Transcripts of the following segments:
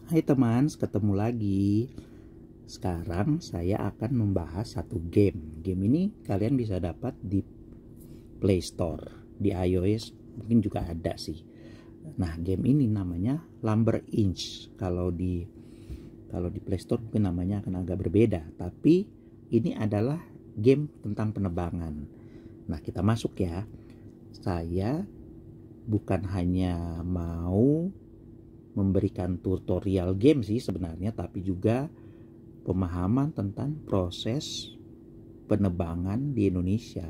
Hai teman, ketemu lagi. Sekarang saya akan membahas satu game. Game ini kalian bisa dapat di Play Store, di iOS mungkin juga ada sih. Nah, game ini namanya Lumber Inch. Kalau di Play Store mungkin namanya akan agak berbeda, tapi ini adalah game tentang penebangan. Nah, kita masuk ya. Saya bukan hanya mau memberikan tutorial game sih sebenarnya, tapi juga pemahaman tentang proses penebangan di Indonesia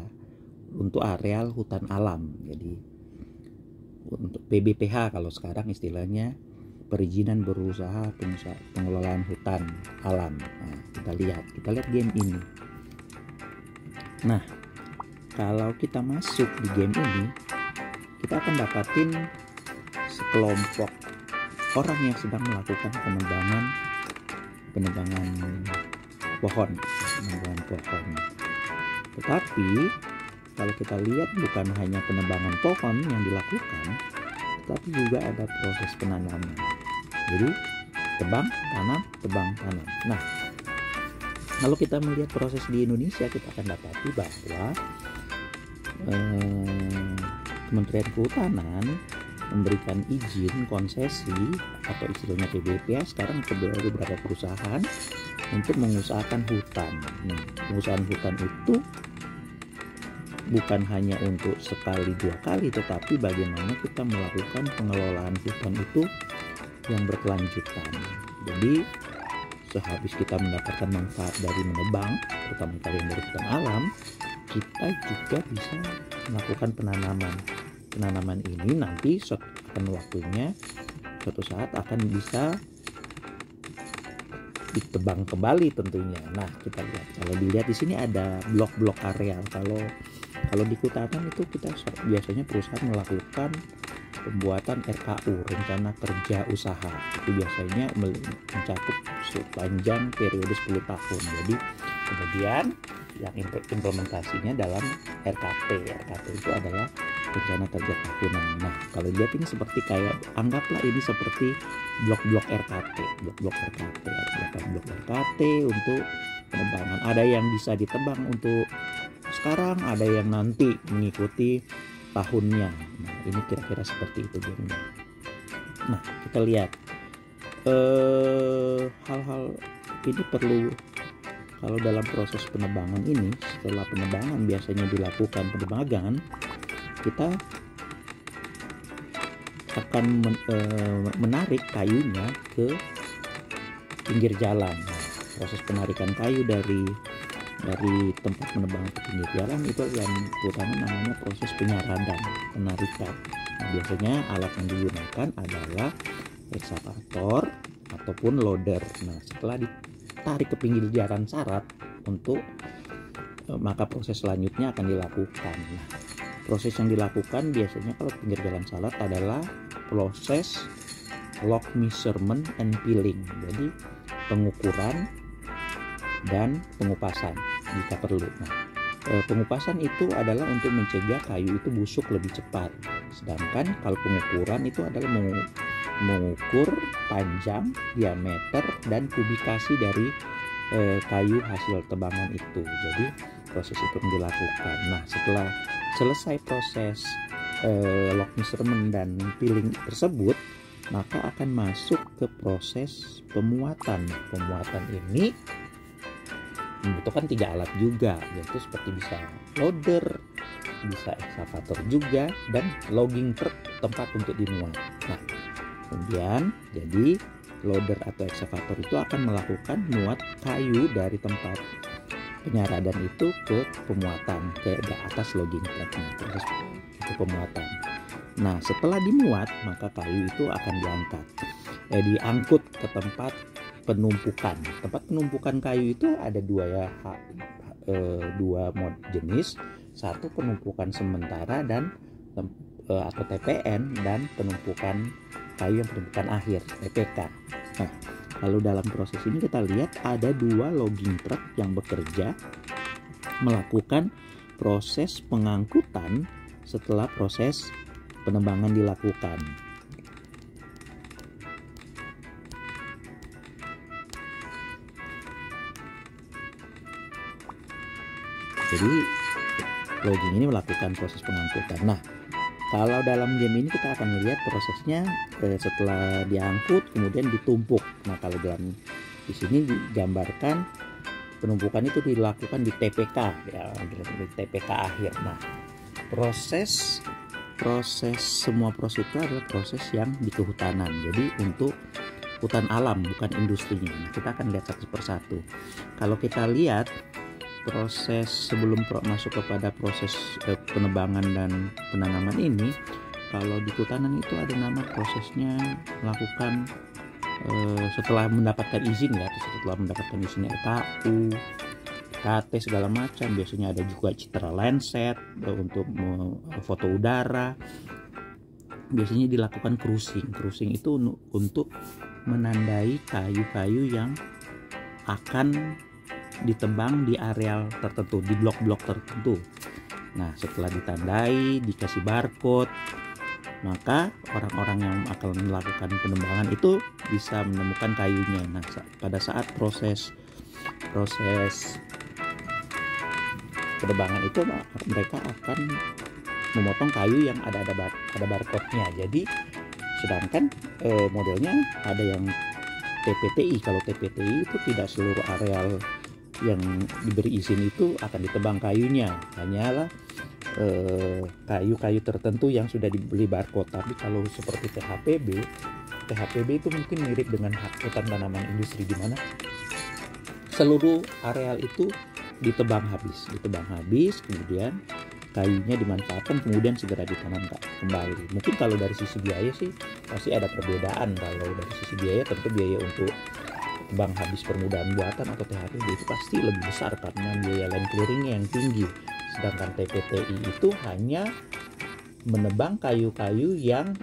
untuk areal hutan alam. Jadi untuk PBPH kalau sekarang istilahnya, perizinan berusaha pengelolaan hutan alam. Nah, kita lihat game ini. Nah, kalau kita masuk di game ini, kita akan dapatin sekelompok orang yang sedang melakukan penebangan pohon. Tetapi kalau kita lihat bukan hanya penebangan pohon yang dilakukan, tetapi juga ada proses penanaman. Jadi tebang, tanam. Nah, kalau kita melihat proses di Indonesia, kita akan dapati bahwa Kementerian Kehutanan memberikan izin konsesi atau istilahnya PBPH sekarang ke beberapa perusahaan untuk mengusahakan hutan. Nah, pengusahaan hutan itu bukan hanya untuk sekali dua kali, tetapi bagaimana kita melakukan pengelolaan hutan itu yang berkelanjutan. Jadi sehabis kita mendapatkan manfaat dari menebang, terutama kali yang dari hutan alam, kita juga bisa melakukan penanaman. Penanaman ini nanti akan waktunya suatu saat akan bisa ditebang kembali tentunya. Nah, kita lihat, kalau dilihat di sini ada blok-blok areal. Kalau di Kehutanan itu kita biasanya perusahaan melakukan pembuatan RKU, rencana kerja usaha. Itu biasanya mencakup sepanjang periode 10 tahun. Jadi kemudian yang implementasinya dalam RKP. RKP itu adalah rencana kerja tahunan. Nah, kalau lihat ini seperti anggaplah ini seperti blok-blok RKT untuk penebangan. Ada yang bisa ditebang untuk sekarang, ada yang nanti mengikuti tahunnya. Nah, ini kira-kira seperti itu gamenya. Nah, kita lihat hal-hal ini perlu. Kalau dalam proses penebangan ini, setelah penebangan biasanya dilakukan penebangan, kita akan menarik kayunya ke pinggir jalan. Nah, proses penarikan kayu dari tempat penebangan ke pinggir jalan itu yang terutama namanya proses penyaradan, penarikan. Nah, biasanya alat yang digunakan adalah ekskavator ataupun loader. Nah, setelah ditarik ke pinggir jalan syarat maka proses selanjutnya akan dilakukan. Nah, proses yang dilakukan biasanya kalau pinggir jalan syarat adalah proses log measurement and peeling. Jadi pengukuran dan pengupasan jika perlu. Nah, pengupasan itu adalah untuk mencegah kayu itu busuk lebih cepat. Sedangkan kalau pengukuran itu adalah mengukur panjang, diameter, dan kubikasi dari kayu hasil tebangan itu. Jadi proses itu dilakukan. Nah, setelah selesai proses log measurement dan peeling tersebut, maka akan masuk ke proses pemuatan. Pemuatan ini membutuhkan 3 alat juga, yaitu seperti bisa loader, bisa ekskavator juga, dan logging truck tempat untuk dimuat. Nah, kemudian jadi loader atau ekskavator itu akan melakukan muat kayu dari tempat penyaradan itu ke pemuatan ke atas logging truck. Proses itu pemuatan. Nah, setelah dimuat maka kayu itu akan diangkut ke tempat penumpukan. Tempat penumpukan kayu itu ada dua jenis. Satu penumpukan sementara dan atau TPN, dan penumpukan kayu yang penumpukan akhir TPK. Nah, lalu dalam proses ini kita lihat ada 2 logging truck yang bekerja melakukan proses pengangkutan setelah proses penebangan dilakukan. Jadi logging ini melakukan proses pengangkutan. Nah, kalau dalam game ini kita akan melihat prosesnya setelah diangkut kemudian ditumpuk. Nah, kalau di sini digambarkan penumpukan itu dilakukan di TPK ya, di TPK akhir. Nah, semua proses itu adalah proses yang di kehutanan. Jadi untuk hutan alam, bukan industrinya. Nah, kita akan lihat satu persatu. Kalau kita lihat proses sebelum masuk kepada proses penebangan dan penanaman ini, kalau di kehutanan itu ada nama prosesnya melakukan setelah mendapatkan izin ya, setelah mendapatkan izin RKU, KT segala macam. Biasanya ada juga citra Landsat untuk foto udara. Biasanya dilakukan cruising. Cruising itu untuk menandai kayu-kayu yang akan ditebang di areal tertentu, di blok-blok tertentu. Nah, setelah ditandai, dikasih barcode, maka orang-orang yang akan melakukan penebangan itu bisa menemukan kayunya. Nah, pada saat proses penebangan itu mereka akan memotong kayu yang ada barcode-nya. Jadi sedangkan modelnya ada yang TPTI. Kalau TPTI itu tidak seluruh areal yang diberi izin itu akan ditebang kayunya, hanyalah kayu-kayu tertentu yang sudah dibeli barcode. Tapi kalau seperti THPB itu mungkin mirip dengan hak hutan tanaman industri, di mana seluruh areal itu ditebang habis, kemudian kayunya dimanfaatkan, kemudian segera ditanam kembali. Mungkin kalau dari sisi biaya sih pasti ada perbedaan. Kalau dari sisi biaya, tentu biaya untuk tebang habis permudahan buatan atau THPB itu pasti lebih besar karena biaya land clearingnya yang tinggi. Sedangkan TPTI itu hanya menebang kayu-kayu yang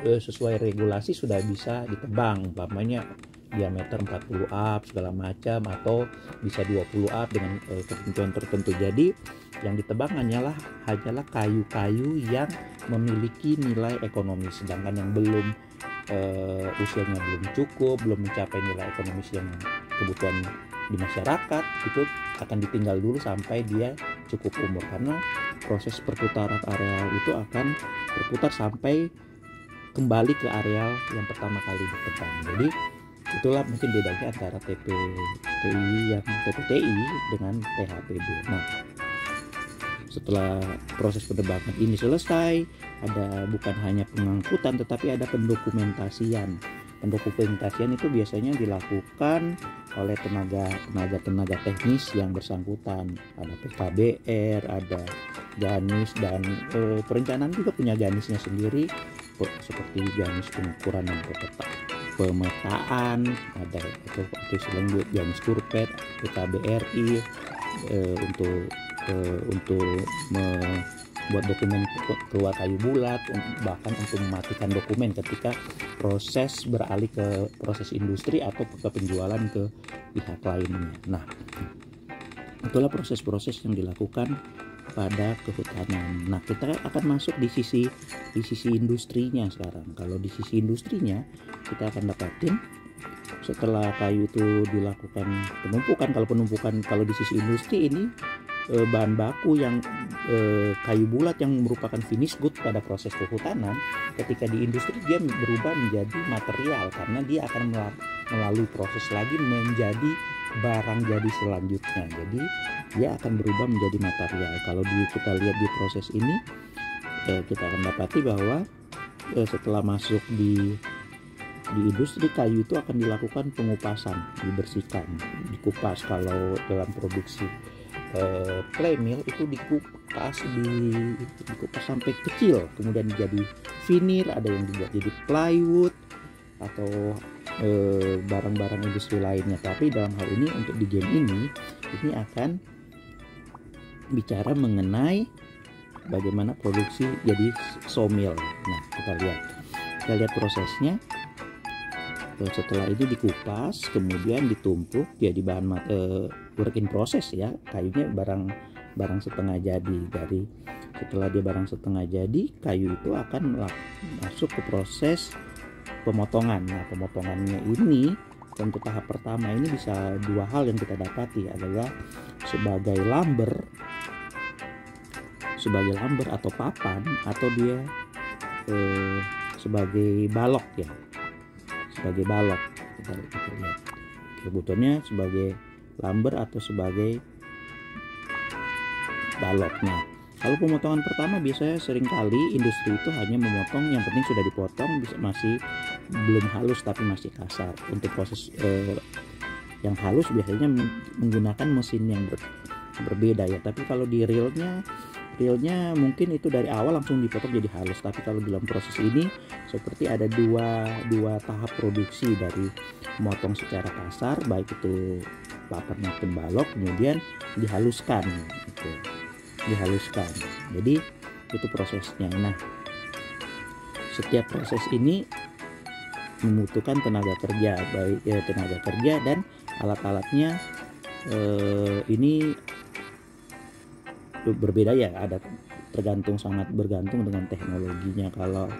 sesuai regulasi sudah bisa ditebang, umpamanya diameter 40 up segala macam, atau bisa 20 up dengan ketentuan tertentu. Jadi yang ditebang hanyalah kayu-kayu yang memiliki nilai ekonomis, sedangkan yang belum usianya belum cukup, belum mencapai nilai ekonomis yang kebutuhan di masyarakat, itu akan ditinggal dulu sampai dia cukup umur, karena proses perputaran areal itu akan berputar sampai kembali ke areal yang pertama kali ditebang. Jadi itulah mungkin bedanya antara TPTI dengan THPB. Nah, setelah proses penebangan ini selesai, ada bukan hanya pengangkutan tetapi ada pendokumentasian. Pendokumentasian itu biasanya dilakukan oleh tenaga teknis yang bersangkutan. Ada PKBR, ada Ganis, dan perencanaan juga punya Ganisnya sendiri, seperti Ganis pengukuran dan pemetaan, ada atau istilahnya Ganis Kurpet, PKBRI untuk membuat dokumen keluar kayu bulat, bahkan untuk mematikan dokumen ketika proses beralih ke proses industri atau ke penjualan ke pihak lainnya. Nah, itulah proses-proses yang dilakukan pada kehutanan. Nah, kita akan masuk di sisi industrinya sekarang. Kalau di sisi industrinya, kita akan dapatin setelah kayu itu dilakukan penumpukan. Kalau di sisi industri ini bahan baku yang kayu bulat yang merupakan finish good pada proses kehutanan, ketika di industri dia berubah menjadi material karena dia akan melalui proses lagi menjadi barang jadi selanjutnya. Jadi dia akan berubah menjadi material. Kalau kita lihat di proses ini, kita akan dapati bahwa setelah masuk di industri, kayu itu akan dilakukan pengupasan, dibersihkan, dikupas. Kalau dalam produksi clay mill itu dikupas sampai kecil, kemudian jadi veneer, ada yang dibuat jadi plywood atau barang-barang industri lainnya. Tapi dalam hal ini untuk di game ini akan bicara mengenai bagaimana produksi jadi sawmill. Nah, kita lihat prosesnya. Setelah itu dikupas, kemudian ditumpuk jadi bahan work in process ya, kayunya barang setengah jadi. Setelah dia barang setengah jadi, kayu itu akan masuk ke proses pemotongan. Nah, pemotongannya ini untuk tahap pertama ini bisa dua hal yang kita dapati, adalah sebagai lumber sebagai lumber atau papan, atau dia sebagai balok ya, sebagai balok. Kita lihat kebutuhannya sebagai lumber atau sebagai balok. Nah, kalau pemotongan pertama biasanya seringkali industri itu hanya memotong yang penting sudah dipotong, bisa masih belum halus tapi masih kasar. Untuk proses yang halus biasanya menggunakan mesin yang berbeda ya. Tapi kalau di realnya mungkin itu dari awal langsung dipotong jadi halus. Tapi kalau dalam proses ini seperti ada dua tahap produksi, dari memotong secara kasar baik itu papan maupun balok, kemudian dihaluskan gitu. Jadi itu prosesnya. Nah, setiap proses ini membutuhkan tenaga kerja, baik tenaga kerja dan alat-alatnya ini berbeda ya, ada sangat bergantung dengan teknologinya. Kalau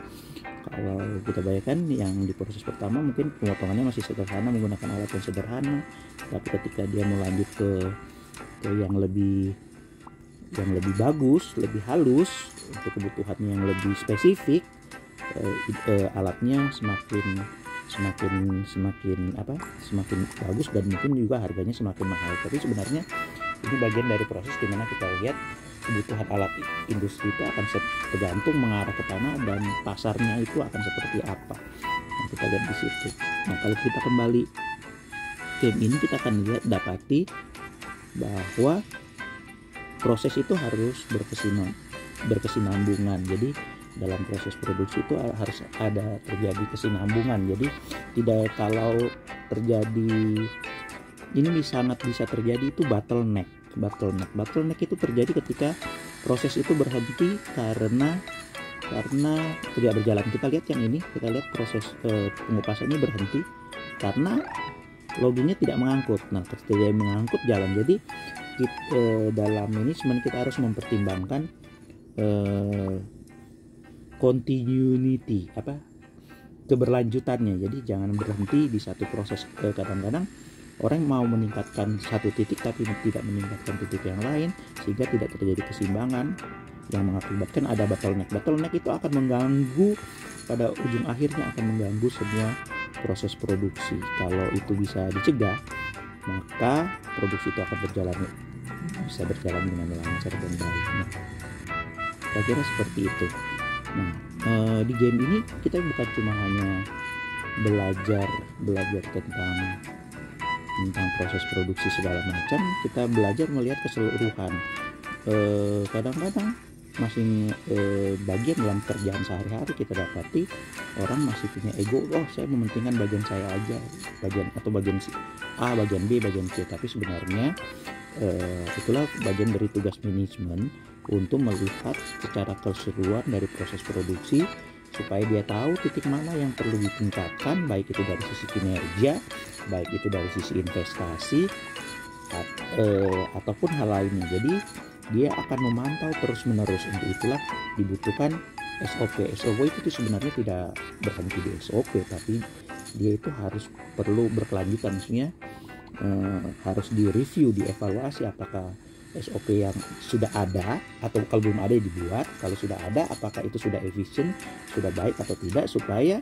kita bayangkan yang di proses pertama mungkin pemotongannya masih sederhana menggunakan alat yang sederhana, tapi ketika dia mau lanjut ke yang lebih bagus, lebih halus, untuk kebutuhan yang lebih spesifik, alatnya semakin bagus dan mungkin juga harganya semakin mahal. Tapi sebenarnya ini bagian dari proses dimana kita lihat kebutuhan alat industri itu akan tergantung mengarah ke mana dan pasarnya itu akan seperti apa. Nah, kita lihat di situ. Nah, kalau kita kembali game ini, kita akan dapati bahwa proses itu harus berkesinambungan. Jadi dalam proses produksi itu harus ada terjadi kesinambungan. Jadi tidak, kalau terjadi ini sangat bisa terjadi itu bottleneck itu terjadi ketika proses itu berhenti karena tidak berjalan. Kita lihat yang ini, kita lihat proses pengupasan ini berhenti karena loginnya tidak mengangkut. Nah, ketika dia mengangkut jalan. Jadi dalam manajemen kita harus mempertimbangkan continuity, keberlanjutannya. Jadi jangan berhenti di satu proses. Kadang-kadang orang mau meningkatkan satu titik tapi tidak meningkatkan titik yang lain, sehingga tidak terjadi keseimbangan yang mengakibatkan ada bottleneck. Bottleneck itu akan mengganggu, pada ujung akhirnya akan mengganggu semua proses produksi. Kalau itu bisa dicegah, maka produksi itu akan bisa berjalan dengan lancar dan baik. Nah, kira-kira seperti itu. Nah, di game ini kita bukan cuma hanya belajar tentang proses produksi segala macam, kita belajar melihat keseluruhan. Kadang-kadang masih bagian dalam kerjaan sehari-hari kita dapati orang masih punya ego, saya mementingkan bagian saya aja, bagian A, bagian B, bagian C. Tapi sebenarnya itulah bagian dari tugas manajemen untuk melihat secara keseluruhan dari proses produksi, supaya dia tahu titik mana yang perlu ditingkatkan, baik itu dari sisi kinerja, baik itu dari sisi investasi, ataupun hal lainnya. Jadi dia akan memantau terus-menerus. Untuk itulah dibutuhkan SOP. SOP itu sebenarnya tidak berhenti di SOP, tapi dia itu perlu berkelanjutan. Maksudnya harus direview, dievaluasi apakah SOP yang sudah ada, atau kalau belum ada dibuat. Kalau sudah ada, apakah itu sudah efisien, sudah baik atau tidak, supaya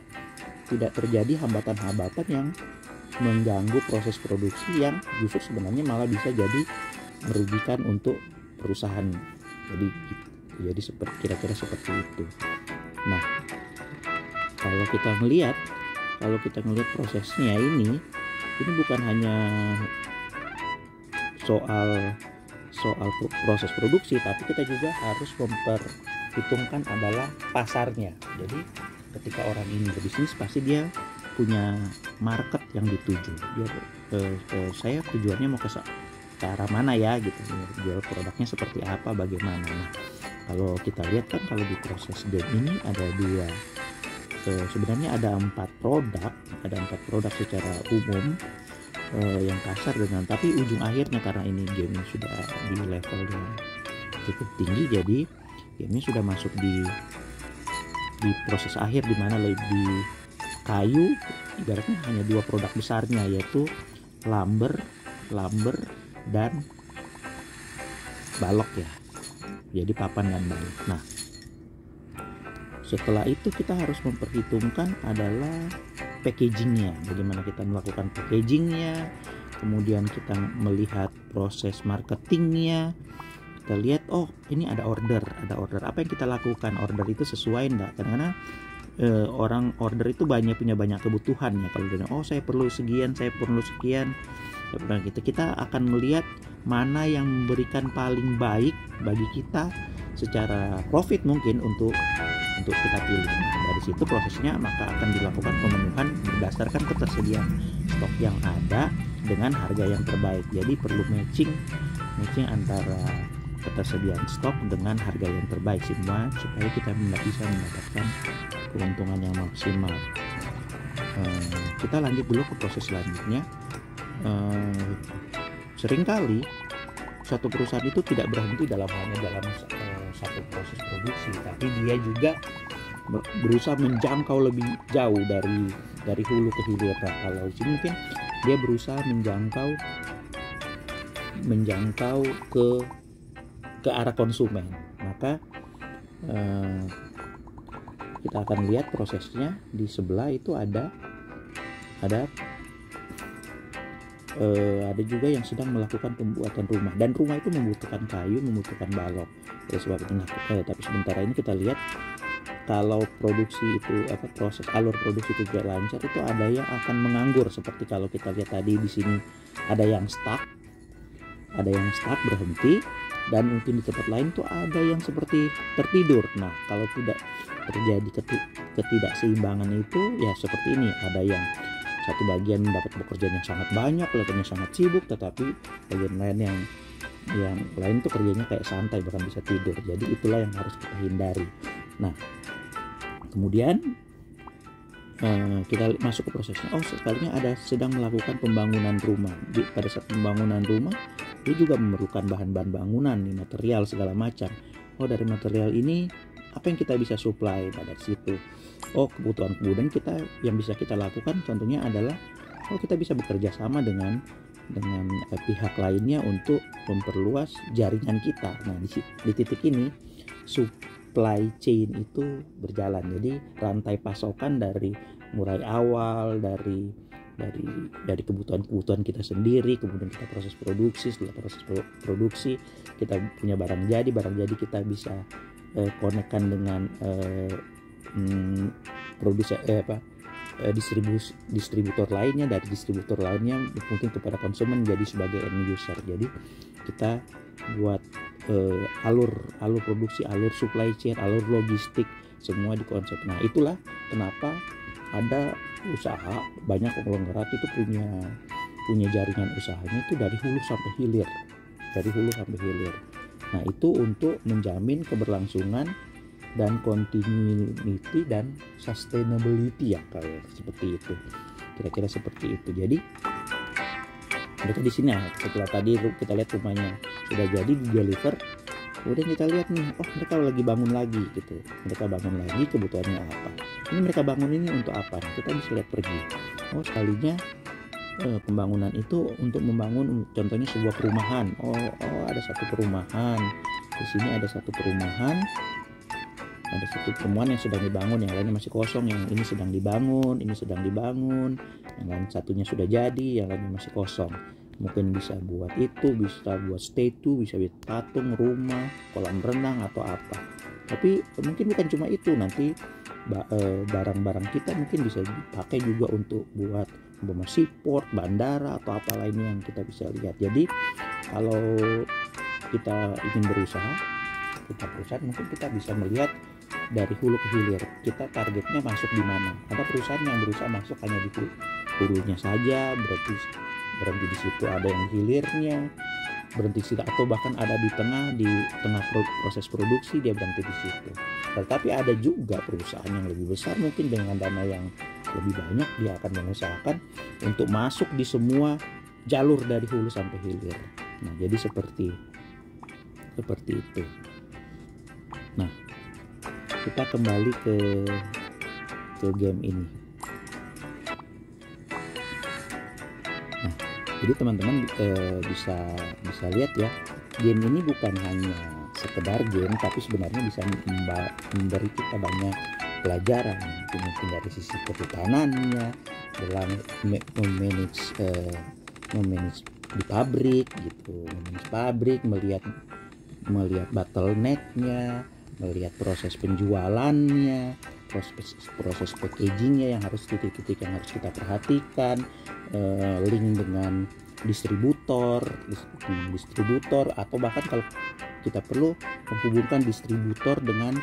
tidak terjadi hambatan-hambatan yang mengganggu proses produksi yang justru sebenarnya malah bisa jadi merugikan untuk perusahaan. Jadi kira-kira seperti itu. Nah, kalau kita melihat prosesnya ini bukan hanya soal proses produksi, tapi kita juga harus memperhitungkan adalah pasarnya. Jadi ketika orang ini berbisnis, pasti dia punya market yang dituju. Saya tujuannya mau ke arah mana ya gitu, jual produknya seperti apa, bagaimana. Nah, kalau kita lihat kan, kalau di proses game ini ada sebenarnya ada 4 produk secara umum yang kasar dengan, tapi ujung akhirnya karena ini game ini sudah di level yang cukup tinggi, jadi game ini sudah masuk di proses akhir, di mana lebih kayu ibaratnya hanya 2 produk besarnya, yaitu lumber dan balok ya. jadi papan dan balok. Nah, setelah itu kita harus memperhitungkan adalah packagingnya, bagaimana kita melakukan packagingnya, kemudian kita melihat proses marketingnya, kita lihat oh ini ada order, apa yang kita lakukan, order itu sesuai enggak, karena orang order itu punya banyak kebutuhan ya. Kalau dia oh saya perlu sekian, kita akan melihat mana yang memberikan paling baik bagi kita secara profit mungkin untuk kita pilih. Nah, dari situ prosesnya maka akan dilakukan pemenuhan berdasarkan ketersediaan stok yang ada dengan harga yang terbaik. Jadi perlu matching antara ketersediaan stok dengan harga yang terbaik semua supaya kita bisa mendapatkan keuntungan yang maksimal. Kita lanjut dulu ke proses selanjutnya. Seringkali suatu perusahaan itu tidak berhenti dalam satu proses produksi, tapi dia juga berusaha menjangkau lebih jauh dari hulu ke hilir. Nah, kalau di sini mungkin dia berusaha menjangkau ke arah konsumen. Maka kita akan lihat prosesnya di sebelah itu ada juga yang sedang melakukan pembuatan rumah, dan rumah itu membutuhkan kayu, membutuhkan balok. Oleh sebab itu, tapi sementara ini kita lihat kalau produksi itu proses alur produksi itu tidak lancar, itu ada yang akan menganggur. Seperti kalau kita lihat tadi di sini ada yang stuck berhenti, dan mungkin di tempat lain tuh ada yang seperti tertidur. Nah, kalau tidak terjadi ketidakseimbangan itu ya seperti ini, ada yang satu bagian mendapat pekerjaan yang sangat banyak, kelihatannya sangat sibuk, tetapi bagian lain yang lain tuh kerjanya kayak santai, bahkan bisa tidur. Jadi itulah yang harus kita hindari. Nah, kemudian kita masuk ke prosesnya. Oh, sekalinya ada sedang melakukan pembangunan rumah. Pada saat pembangunan rumah, dia juga memerlukan bahan-bahan bangunan, material segala macam. Oh, dari material ini apa yang kita bisa supply pada situ? Oh, kebutuhan kita yang bisa kita lakukan contohnya adalah kita bisa bekerja sama dengan pihak lainnya untuk memperluas jaringan kita. Nah, di titik ini supply chain itu berjalan. Jadi rantai pasokan dari mulai awal dari kebutuhan kita sendiri, kemudian kita proses produksi, setelah proses produksi kita punya barang jadi kita bisa konekkan dengan distributor lainnya, dari distributor lainnya mungkin kepada konsumen jadi sebagai end user. Jadi kita buat alur produksi, alur supply chain, alur logistik semua dikonsep. Nah, itulah kenapa ada usaha banyak konglomerat itu punya jaringan usahanya itu dari hulu sampai hilir. Nah, itu untuk menjamin keberlangsungan dan continuity dan sustainability ya, kayak seperti itu, kira-kira seperti itu. Jadi mereka di sini setelah tadi kita lihat rumahnya sudah jadi di deliver, kemudian kita lihat nih, oh mereka lagi bangun lagi gitu, kebutuhannya apa, ini mereka bangun ini untuk apa, nah, kita bisa lihat pergi. Oh, sekalinya pembangunan itu untuk membangun contohnya sebuah perumahan. Oh ada satu perumahan di sini, ada satu perumahan yang sedang dibangun, yang lainnya masih kosong, yang ini sedang dibangun, yang lain satunya sudah jadi, yang lainnya masih kosong. Mungkin bisa buat itu, bisa buat statue, bisa buat patung, rumah, kolam renang atau apa. Tapi mungkin bukan cuma itu, nanti barang-barang kita mungkin bisa dipakai juga untuk buat seaport, bandara atau apa lainnya yang kita bisa lihat. Jadi kalau kita ingin berusaha, mungkin kita bisa melihat dari hulu ke hilir, kita targetnya masuk di mana. Ada perusahaan yang berusaha masuk hanya di hulunya saja, berarti di situ. Ada yang hilirnya berhenti di situ, atau bahkan ada di tengah proses produksi dia berhenti di situ. Tetapi ada juga perusahaan yang lebih besar, mungkin dengan dana yang lebih banyak, dia akan mengusahakan untuk masuk di semua jalur dari hulu sampai hilir. Nah, jadi seperti itu. Nah, kita kembali ke game ini. Nah, jadi teman-teman bisa lihat ya, game ini bukan hanya sekedar game, tapi sebenarnya bisa memberi kita banyak pelajaran, mungkin dari sisi kehutanannya, dalam memanage di pabrik gitu, melihat bottlenecknya, melihat proses penjualannya, proses packagingnya yang harus titik-titik yang harus kita perhatikan, link dengan distributor, atau bahkan kalau kita perlu menghubungkan distributor dengan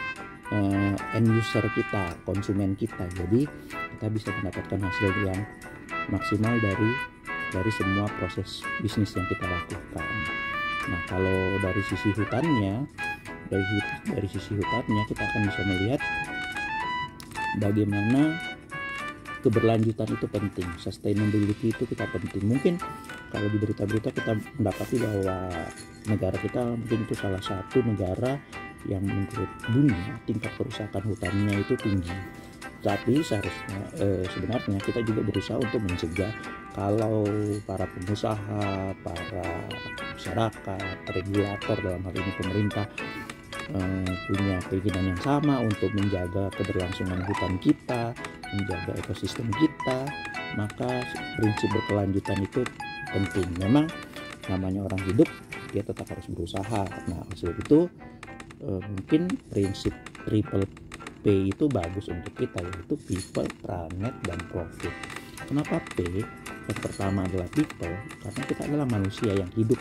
end user kita, konsumen kita. Jadi kita bisa mendapatkan hasil yang maksimal dari semua proses bisnis yang kita lakukan. Nah, kalau dari sisi hutannya, kita akan bisa melihat bagaimana keberlanjutan itu penting, sustainability itu kita penting. Mungkin kalau di berita-berita kita mendapati bahwa negara kita mungkin itu salah satu negara yang menurut dunia tingkat kerusakan hutannya itu tinggi. Tapi seharusnya sebenarnya kita juga berusaha untuk mencegah. Kalau para pengusaha, para masyarakat, regulator dalam hal ini pemerintah punya keinginan yang sama untuk menjaga keberlangsungan hutan kita, menjaga ekosistem kita, maka prinsip berkelanjutan itu penting. Memang namanya orang hidup, dia tetap harus berusaha. Nah, hasil itu mungkin prinsip triple P itu bagus untuk kita, yaitu people, planet, dan profit. Kenapa P? Yang pertama adalah people, karena kita adalah manusia yang hidup.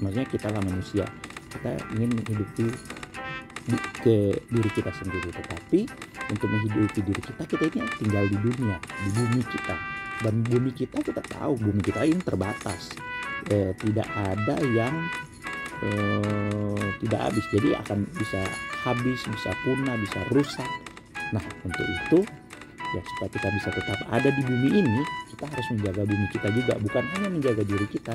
Maksudnya kita adalah manusia, kita ingin menghidupi ke diri kita sendiri. Tetapi untuk menghidupi diri kita ini tinggal di dunia, di bumi kita. Dan bumi kita tahu, bumi kita ini terbatas, tidak ada yang tidak habis. Jadi akan bisa habis, bisa punah, bisa rusak. Nah, untuk itu ya, supaya kita bisa tetap ada di bumi ini, kita harus menjaga bumi kita juga. Bukan hanya menjaga diri kita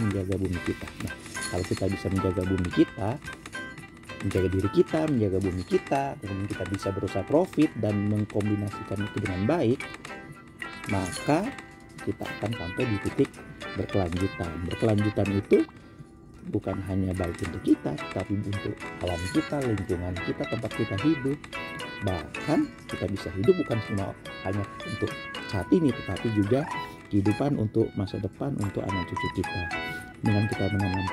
menjaga bumi kita. Nah, kalau kita bisa menjaga bumi kita, menjaga diri kita, menjaga bumi kita, kemudian kita bisa berusaha profit dan mengkombinasikan itu dengan baik, maka kita akan sampai di titik berkelanjutan. Berkelanjutan itu bukan hanya baik untuk kita, tapi untuk alam kita, lingkungan kita, tempat kita hidup. Bahkan kita bisa hidup bukan cuma hanya untuk saat ini, tetapi juga kehidupan untuk masa depan, untuk anak cucu kita. Dengan kita menanam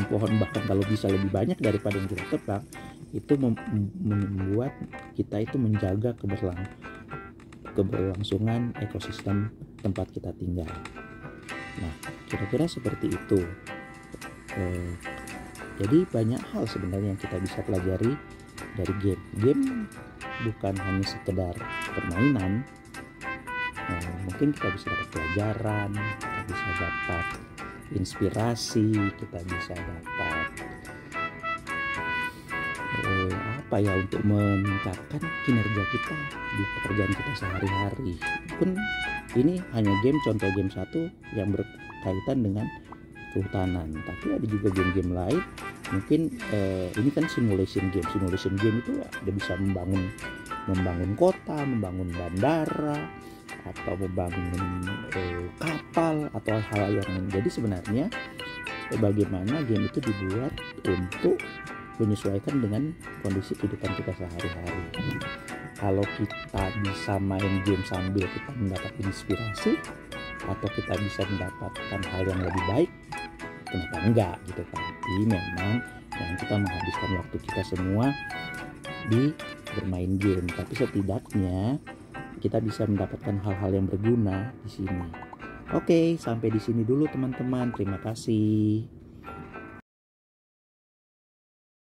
pohon bahkan kalau bisa lebih banyak daripada yang kita tebang, itu membuat kita itu menjaga keberlangsungan ekosistem tempat kita tinggal. Nah, kira-kira seperti itu. Jadi banyak hal sebenarnya yang kita bisa pelajari dari game. Game bukan hanya sekedar permainan. Mungkin kita bisa dapat pelajaran, kita bisa dapat inspirasi, kita bisa dapat untuk meningkatkan kinerja kita di pekerjaan kita sehari-hari. Pun ini hanya contoh game satu yang berkaitan dengan kehutanan, tapi ada juga game-game lain. Mungkin ini kan simulation game itu ada bisa membangun kota, membangun bandara, atau membangun kapal, atau hal yang jadi sebenarnya bagaimana game itu dibuat untuk menyesuaikan dengan kondisi kehidupan kita sehari-hari. Kalau kita bisa main game sambil kita mendapat inspirasi, atau kita bisa mendapatkan hal yang lebih baik, kenapa enggak gitu. Tapi memang jangan kita menghabiskan waktu kita semua di bermain game, tapi setidaknya kita bisa mendapatkan hal-hal yang berguna di sini. Oke, sampai di sini dulu teman-teman. Terima kasih.